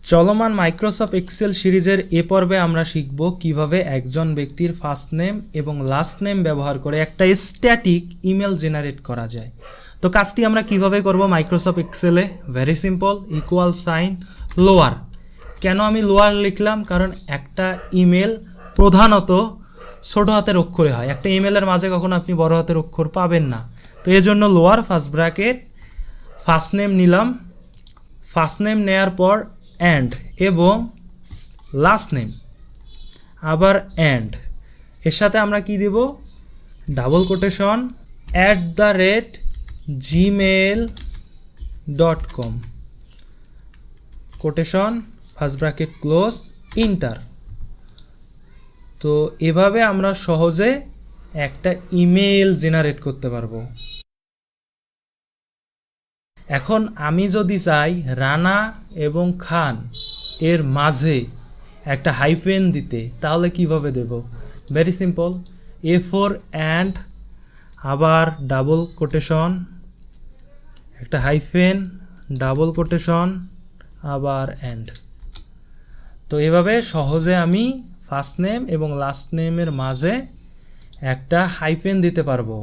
চলমান Microsoft Excel সিরিজের এ পর্বে আমরা শিখব কিভাবে একজন ব্যক্তির ফার্স্ট নেম এবং লাস্ট নেম ব্যবহার করে একটা স্ট্যাটিক ইমেল জেনারেট করা যায়। তো কাজটি আমরা কিভাবে করব মাইক্রোসফট এক্সেলে? Very simple, equal sign lower. কেন আমি লোয়ার লিখলাম? কারণ একটা ইমেল প্রধানত ছোট হাতের অক্ষরে হয়, একটা ইমেলের মাঝে কখনো আপনি বড় হাতের অক্ষর পাবেন না। তো এই জন্য lower first bracket, first name নিলাম, ফার্স্ট নেম নেওয়ার পর অ্যান্ড এবং লাস্ট নেম আবার অ্যান্ড, এর সাথে আমরা কি দেব? Double quotation @gmail.com, quotation first bracket close, enter. তো এভাবে আমরা সহজে একটা ইমেল জেনারেট করতে পারবো। এখন আমি যদি চাই রানা এবং খান এর মাঝে একটা হাইফেন দিতে, তাহলে কিভাবে দেব? ভেরি সিম্পল, A4 অ্যান্ড আবার ডাবল কোটেশন, একটা হাইফেন, ডাবল কোটেশন, আবার অ্যান্ড। তো এভাবে সহজে আমি ফার্স্ট নেম এবং লাস্ট নেমের মাঝে একটা হাইফেন দিতে পারবো।